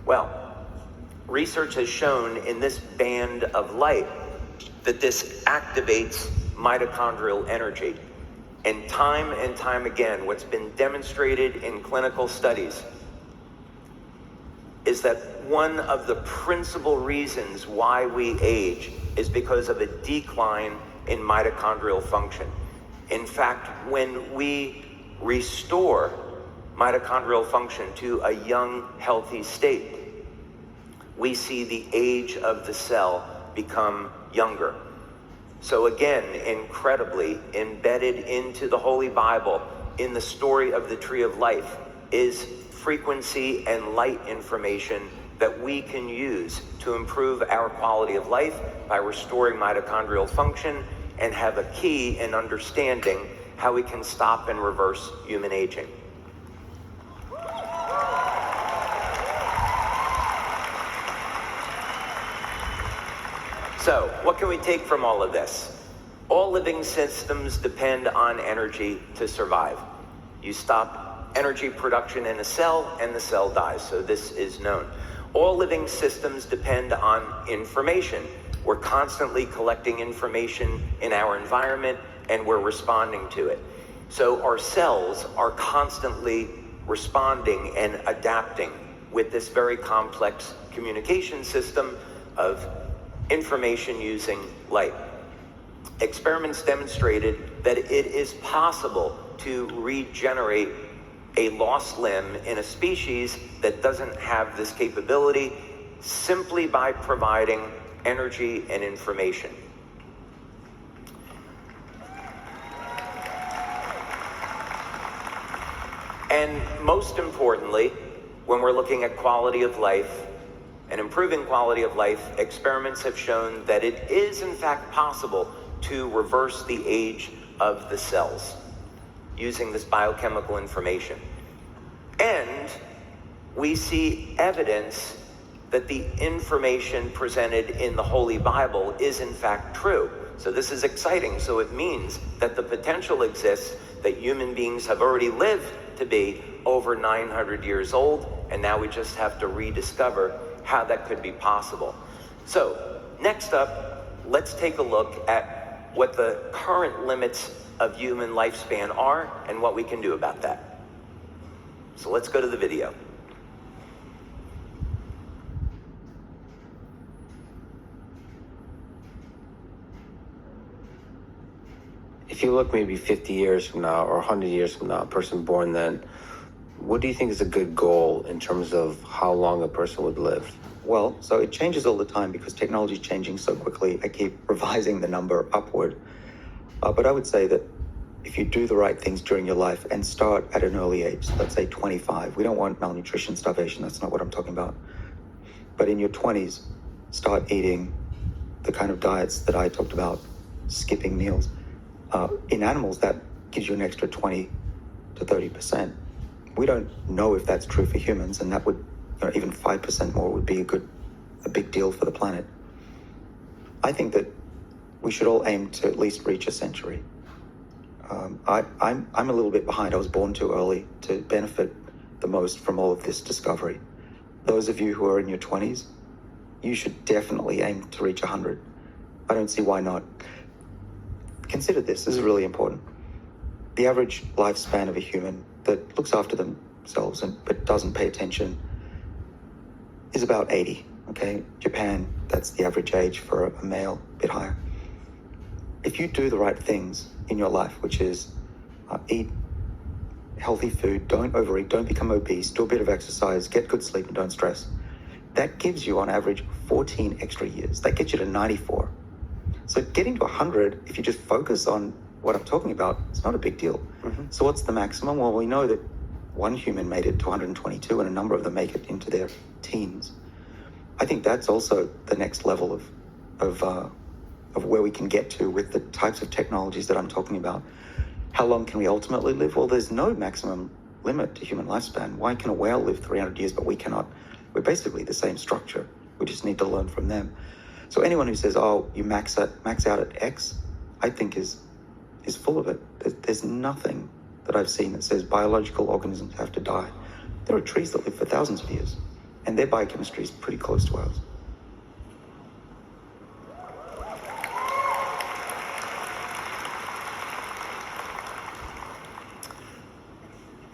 Well, research has shown in this band of light that this activates mitochondrial energy. And time again, what's been demonstrated in clinical studies is that one of the principal reasons why we age is because of a decline in mitochondrial function. In fact, when we restore mitochondrial function to a young, healthy state, we see the age of the cell become younger. So again, incredibly embedded into the Holy Bible, in the story of the Tree of Life, is frequency and light information that we can use to improve our quality of life by restoring mitochondrial function, and have a key in understanding how we can stop and reverse human aging. So, what can we take from all of this? All living systems depend on energy to survive. You stop energy production in a cell and the cell dies, so this is known. All living systems depend on information. We're constantly collecting information in our environment and we're responding to it. So our cells are constantly responding and adapting with this very complex communication system of information using light. Experiments demonstrated that it is possible to regenerate a lost limb in a species that doesn't have this capability simply by providing energy and information. And most importantly, when we're looking at quality of life and improving quality of life, experiments have shown that it is in fact possible to reverse the age of the cells using this biochemical information. And we see evidence that the information presented in the Holy Bible is in fact true. So this is exciting. So it means that the potential exists that human beings have already lived to be over 900 years old, and now we just have to rediscover how that could be possible. So next up, let's take a look at what the current limits of human lifespan are and what we can do about that. So let's go to the video. If you look maybe 50 years from now or 100 years from now, a person born then, what do you think is a good goal in terms of how long a person would live? Well, so it changes all the time because technology is changing so quickly. I keep revising the number upward. But I would say that if you do the right things during your life and start at an early age, let's say 25, we don't want malnutrition, starvation, that's not what I'm talking about. But in your 20s, start eating the kind of diets that I talked about, skipping meals. In animals, that gives you an extra 20 to 30%. We don't know if that's true for humans, and that would, even 5% more would be a big deal for the planet. I think that we should all aim to at least reach a century. I'm a little bit behind. I was born too early to benefit the most from all of this discovery. Those of you who are in your 20s, you should definitely aim to reach 100. I don't see why not. Consider this is really important. The average lifespan of a human that looks after themselves but doesn't pay attention is about 80, okay? Japan, that's the average age for a male, a bit higher. If you do the right things in your life, which is eat healthy food, don't overeat, don't become obese, do a bit of exercise, get good sleep and don't stress, that gives you on average 14 extra years. That gets you to 94. So getting to 100, if you just focus on what I'm talking about, it's not a big deal. Mm-hmm. So what's the maximum? Well, we know that one human made it to 122 and a number of them make it into their teens. I think that's also the next level of where we can get to with the types of technologies that I'm talking about. How long can we ultimately live? Well, there's no maximum limit to human lifespan. Why can a whale live 300 years, but we cannot? We're basically the same structure. We just need to learn from them. So anyone who says, oh, you max out at X, I think is full of it. There's nothing that I've seen that says biological organisms have to die. There are trees that live for thousands of years, and their biochemistry is pretty close to ours.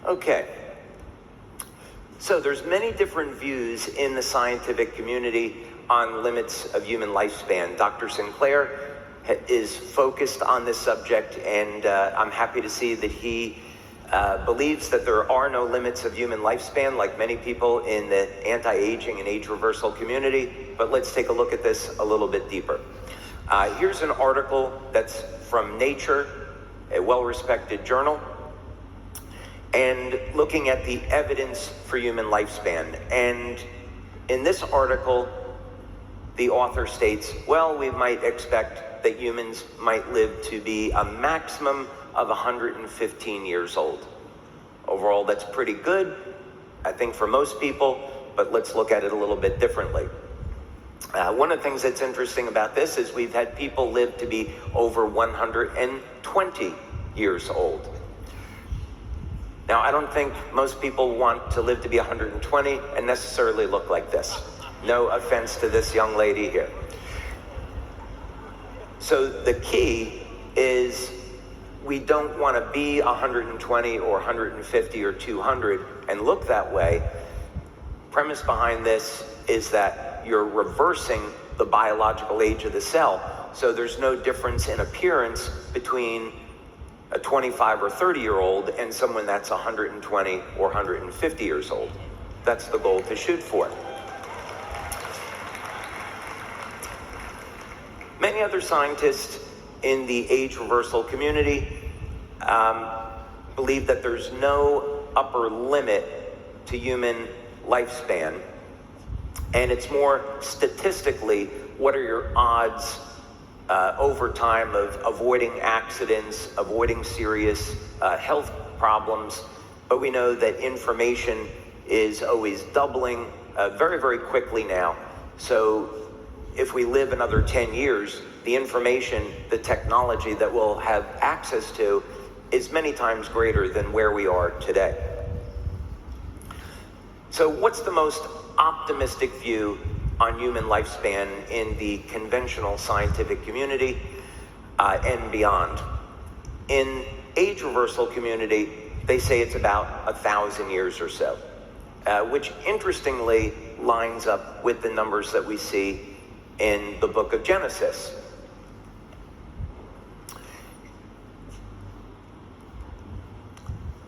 Okay. So there's many different views in the scientific community on limits of human lifespan. Dr. Sinclair is focused on this subject, and I'm happy to see that he believes that there are no limits of human lifespan, like many people in the anti-aging and age reversal community. But let's take a look at this a little bit deeper. Here's an article that's from Nature, a well-respected journal, and looking at the evidence for human lifespan. And in this article, the author states, well, we might expect that humans might live to be a maximum of 115 years old. Overall, that's pretty good, I think, for most people, but let's look at it a little bit differently. One of the things that's interesting about this is we've had people live to be over 120 years old. Now, I don't think most people want to live to be 120 and necessarily look like this. No offense to this young lady here. So the key is we don't want to be 120 or 150 or 200 and look that way. Premise behind this is that you're reversing the biological age of the cell. So there's no difference in appearance between a 25 or 30-year-old and someone that's 120 or 150 years old. That's the goal to shoot for. Many other scientists in the age reversal community believe that there's no upper limit to human lifespan, and it's more statistically, what are your odds over time of avoiding accidents, avoiding serious health problems. But we know that information is always doubling very, very quickly now. So if we live another 10 years, the information, the technology that we'll have access to is many times greater than where we are today. So what's the most optimistic view on human lifespan in the conventional scientific community and beyond? In age reversal community, they say it's about 1,000 years or so, which interestingly lines up with the numbers that we see in the book of Genesis.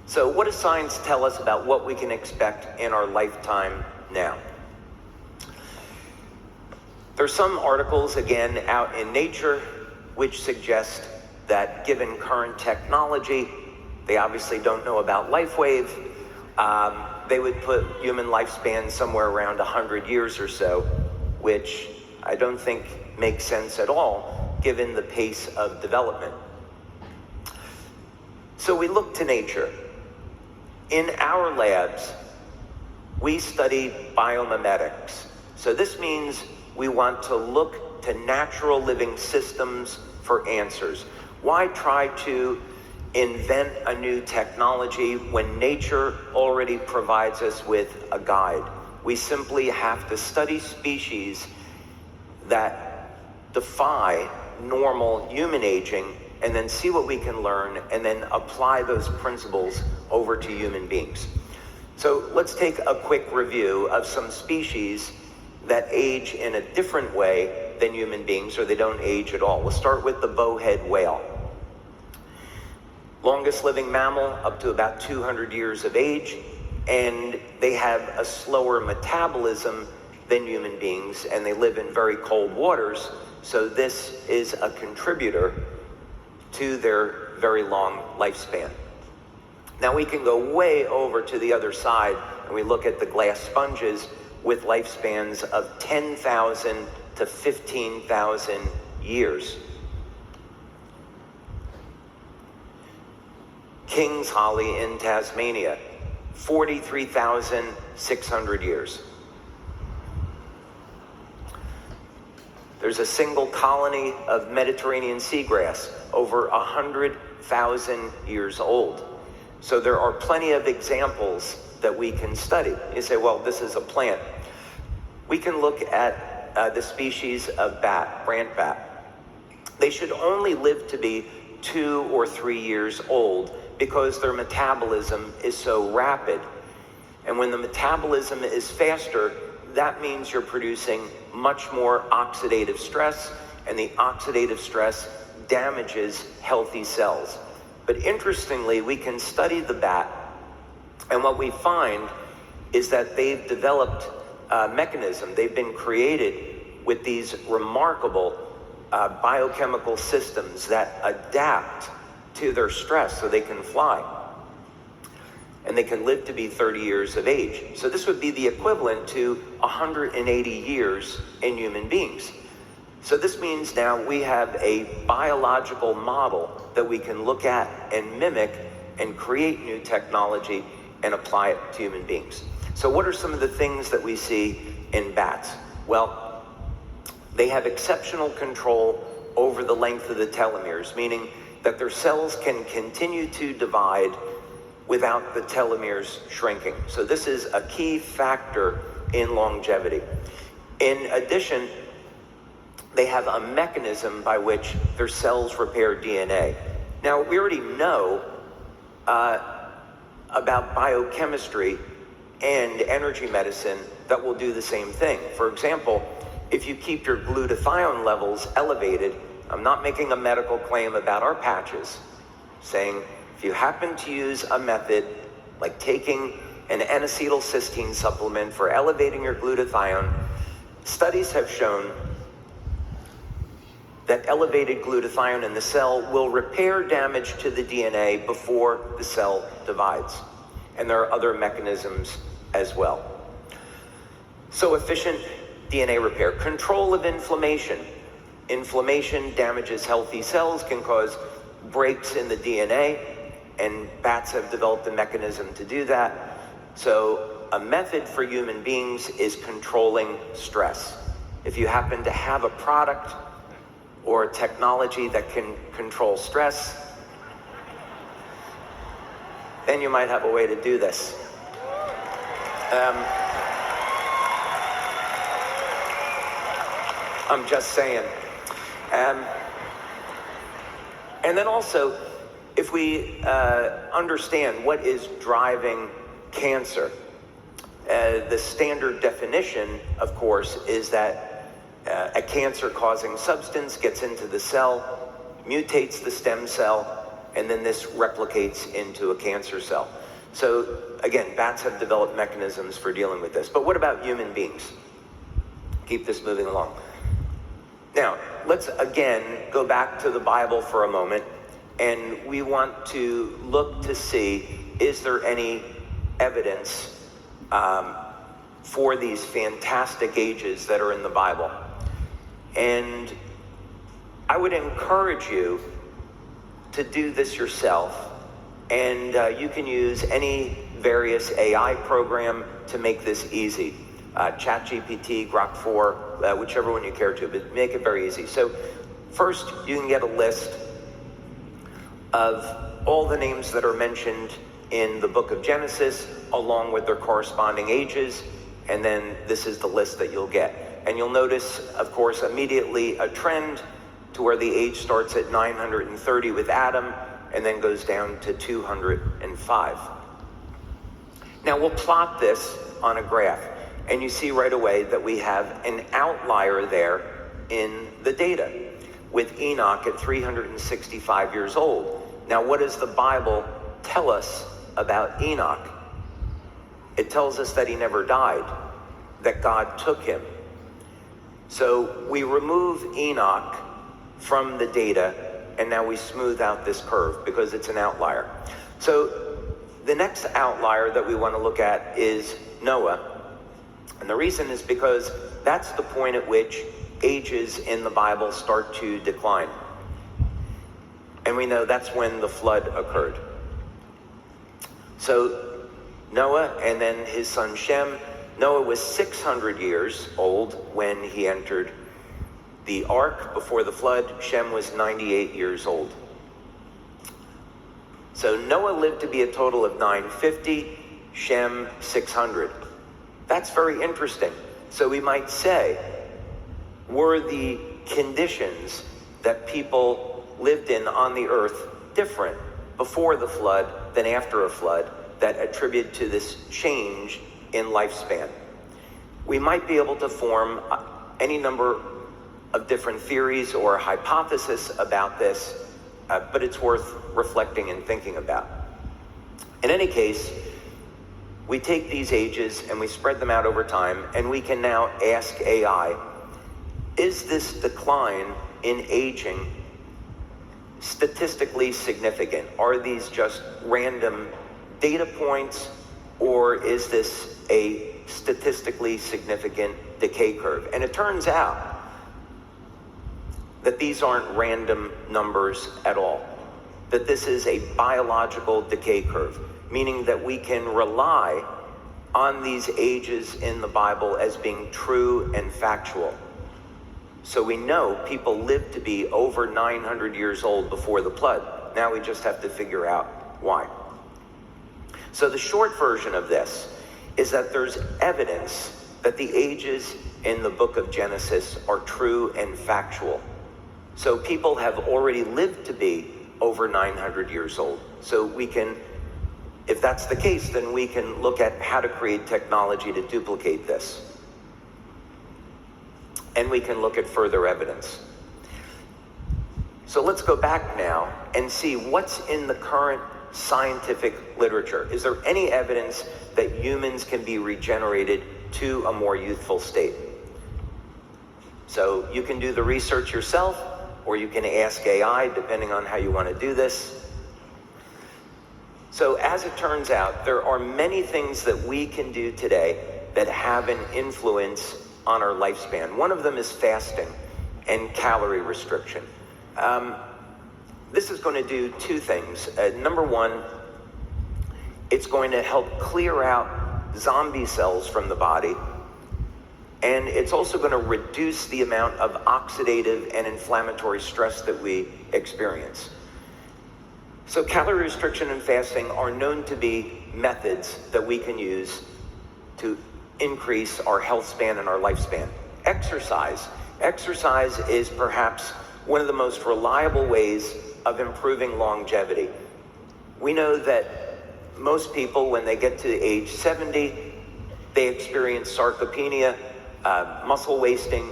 So what does science tell us about what we can expect in our lifetime now? There's some articles, again, out in Nature, which suggest that given current technology, they obviously don't know about Lifewave, they would put human lifespan somewhere around 100 years or so, which I don't think makes sense at all, given the pace of development. So we look to nature. In our labs, we study biomimetics. So this means we want to look to natural living systems for answers. Why try to invent a new technology when nature already provides us with a guide? We simply have to study species that defy normal human aging and then see what we can learn and then apply those principles over to human beings. So let's take a quick review of some species that age in a different way than human beings, or they don't age at all. We'll start with the bowhead whale. Longest living mammal, up to about 200 years of age, and they have a slower metabolism than human beings, and they live in very cold waters, so this is a contributor to their very long lifespan. Now we can go way over to the other side, and we look at the glass sponges with lifespans of 10,000 to 15,000 years. King's holly in Tasmania, 43,600 years. There's a single colony of Mediterranean seagrass, over 100,000 years old. So there are plenty of examples that we can study. You say, well, this is a plant. we can look at the species of bat, brant bat. They should only live to be 2 or 3 years old because their metabolism is so rapid. And when the metabolism is faster, that means you're producing much more oxidative stress, and the oxidative stress damages healthy cells. But interestingly, we can study the bat, and what we find is that they've developed a mechanism. They've been created with these remarkable biochemical systems that adapt to their stress so they can fly. And they can live to be 30 years of age. So this would be the equivalent to 180 years in human beings. So this means now we have a biological model that we can look at and mimic and create new technology and apply it to human beings. So what are some of the things that we see in bats? Well, they have exceptional control over the length of the telomeres, meaning that their cells can continue to divide without the telomeres shrinking. So this is a key factor in longevity. In addition, they have a mechanism by which their cells repair DNA. Now, we already know about biochemistry and energy medicine that will do the same thing. For example, if you keep your glutathione levels elevated, I'm not making a medical claim about our patches, saying if you happen to use a method like taking an N-acetylcysteine supplement for elevating your glutathione, studies have shown that elevated glutathione in the cell will repair damage to the DNA before the cell divides. And there are other mechanisms as well. So efficient DNA repair. Control of inflammation. Inflammation damages healthy cells, can cause breaks in the DNA, and bats have developed a mechanism to do that. So a method for human beings is controlling stress. If you happen to have a product or a technology that can control stress, then you might have a way to do this. I'm just saying. And then also, if we understand what is driving cancer, the standard definition, of course, is that a cancer-causing substance gets into the cell, mutates the stem cell, and then this replicates into a cancer cell. So again, bats have developed mechanisms for dealing with this. But what about human beings? Keep this moving along. Now, let's again go back to the Bible for a moment, and we want to look to see, is there any evidence for these fantastic ages that are in the Bible? And I would encourage you to do this yourself, and you can use any various AI program to make this easy. ChatGPT, Grok 4, whichever one you care to, but make it very easy. So first, you can get a list of all the names that are mentioned in the book of Genesis, along with their corresponding ages, and then this is the list that you'll get. And you'll notice, of course, immediately a trend to where the age starts at 930 with Adam, and then goes down to 205. Now we'll plot this on a graph, and you see right away that we have an outlier there in the data, with Enoch at 365 years old. Now what does the Bible tell us about Enoch? It tells us that he never died, that God took him. So we remove Enoch from the data, and now we smooth out this curve because it's an outlier. So the next outlier that we want to look at is Noah. And the reason is because that's the point at which ages in the Bible start to decline. And we know that's when the flood occurred. So Noah and then his son Shem. Noah was 600 years old when he entered the ark before the flood. Shem was 98 years old. So Noah lived to be a total of 950, Shem 600. That's very interesting So we might say, were the conditions that people lived in on the earth different before the flood than after a flood that attribute to this change in lifespan? We might be able to form any number of different theories or hypotheses about this, but it's worth reflecting and thinking about. In any case, we take these ages and we spread them out over time, and we can now ask AI, is this decline in aging statistically significant? Are these just random data points, or is this a statistically significant decay curve? And it turns out that these aren't random numbers at all, that this is a biological decay curve, meaning that we can rely on these ages in the Bible as being true and factual. So we know people lived to be over 900 years old before the flood. Now we just have to figure out why. So the short version of this is that there's evidence that the ages in the book of Genesis are true and factual. So people have already lived to be over 900 years old. So we can, if that's the case, then we can look at how to create technology to duplicate this. And we can look at further evidence. So let's go back now and see what's in the current scientific literature. Is there any evidence that humans can be regenerated to a more youthful state? So you can do the research yourself, or you can ask AI, depending on how you want to do this. So as it turns out, there are many things that we can do today that have an influence on our lifespan. One of them is fasting and calorie restriction. This is going to do two things. Number one, it's going to help clear out zombie cells from the body, and it's also going to reduce the amount of oxidative and inflammatory stress that we experience. So calorie restriction and fasting are known to be methods that we can use to increase our health span and our lifespan. Exercise is perhaps one of the most reliable ways of improving longevity. We know that most people, when they get to age 70, they experience sarcopenia, muscle wasting,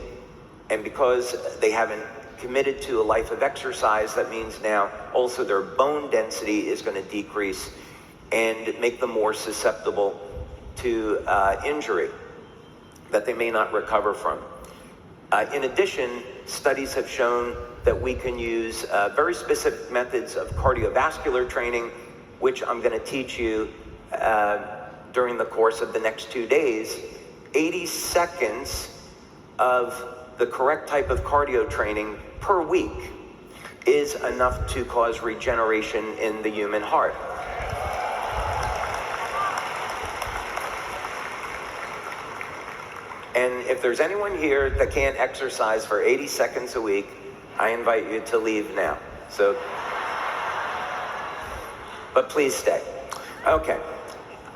and because they haven't committed to a life of exercise, that means now also their bone density is going to decrease and make them more susceptible to injury that they may not recover from. In addition, studies have shown that we can use very specific methods of cardiovascular training, which I'm going to teach you during the course of the next 2 days. 80 seconds of the correct type of cardio training per week is enough to cause regeneration in the human heart. And if there's anyone here that can't exercise for 80 seconds a week, I invite you to leave now. So, but please stay. Okay.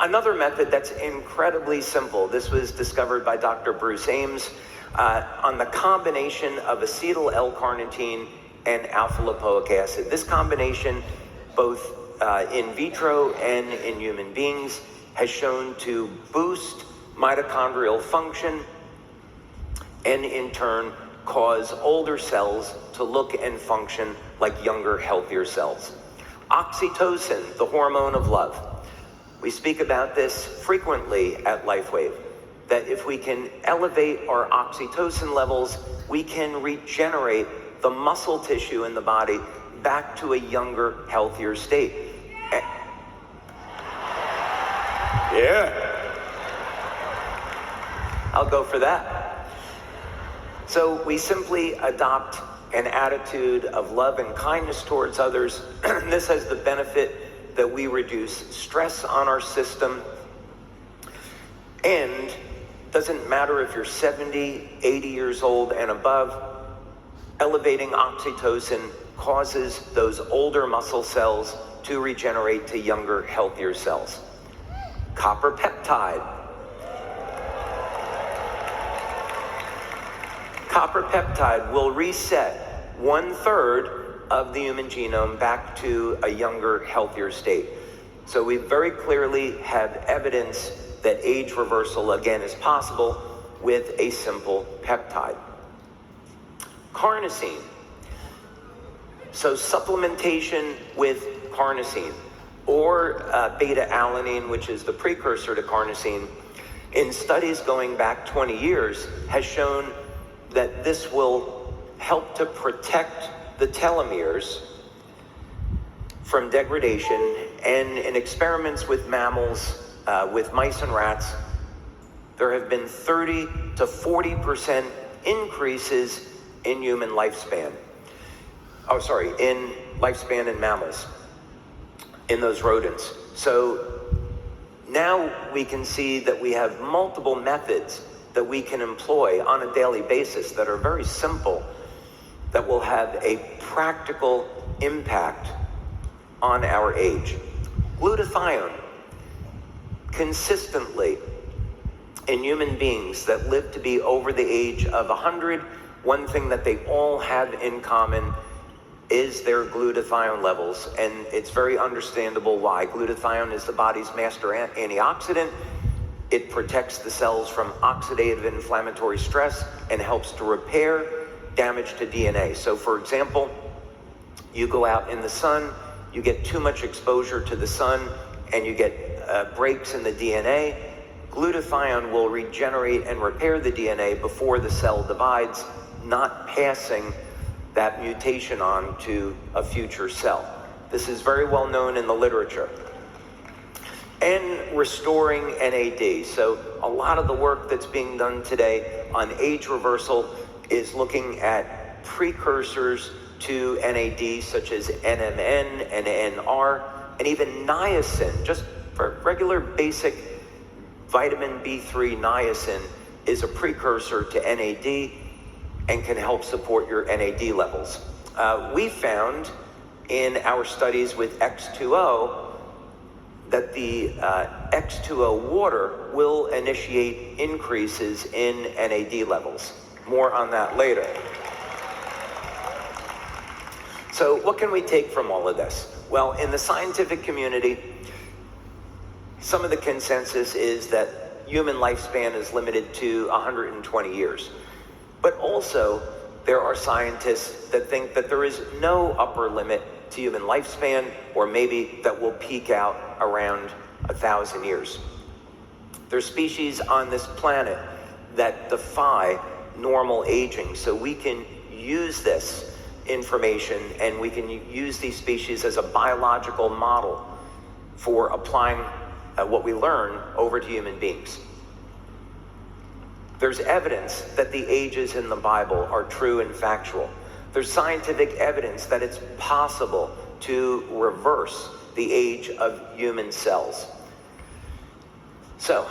Another method that's incredibly simple. This was discovered by Dr. Bruce Ames on the combination of acetyl L-carnitine and alpha-lipoic acid. This combination, both in vitro and in human beings, has shown to boost mitochondrial function and in turn cause older cells to look and function like younger, healthier cells. Oxytocin, the hormone of love. We speak about this frequently at Lifewave, that if we can elevate our oxytocin levels, we can regenerate the muscle tissue in the body back to a younger, healthier state. Yeah. I'll go for that. So we simply adopt an attitude of love and kindness towards others. This has the benefit that we reduce stress on our system. And doesn't matter if you're 70, 80 years old and above, elevating oxytocin causes those older muscle cells to regenerate to younger, healthier cells. Copper peptide. Copper peptide will reset 1/3 of the human genome back to a younger, healthier state. So we very clearly have evidence that age reversal, again, is possible with a simple peptide. Carnosine. So supplementation with carnosine or beta-alanine, which is the precursor to carnosine, in studies going back 20 years, has shown that this will help to protect the telomeres from degradation. And in experiments with mammals, with mice and rats, there have been 30 to 40% increases in human lifespan. In lifespan in mammals, in those rodents. So now we can see that we have multiple methods that we can employ on a daily basis that are very simple, that will have a practical impact on our age. Glutathione, consistently in human beings that live to be over the age of 100, one thing that they all have in common is their glutathione levels, and it's very understandable why. Glutathione is the body's master antioxidant. It protects the cells from oxidative inflammatory stress and helps to repair damage to DNA. So for example, you go out in the sun, you get too much exposure to the sun, and you get breaks in the DNA. Glutathione will regenerate and repair the DNA before the cell divides, not passing that mutation on to a future cell. This is very well known in the literature. And restoring NAD. So a lot of the work that's being done today on age reversal is looking at precursors to NAD, such as NMN and NR, and even niacin. Just for regular basic vitamin B3, niacin is a precursor to NAD and can help support your NAD levels. We found in our studies with X2O that the X2O water will initiate increases in NAD levels. More on that later. So what can we take from all of this? Well, in the scientific community, some of the consensus is that human lifespan is limited to 120 years. But also, there are scientists that think that there is no upper limit to human lifespan, or maybe that will peak out around 1,000 years. There's species on this planet that defy normal aging, so we can use this information and we can use these species as a biological model for applying what we learn over to human beings. There's evidence that the ages in the Bible are true and factual. There's scientific evidence that it's possible to reverse the age of human cells. So,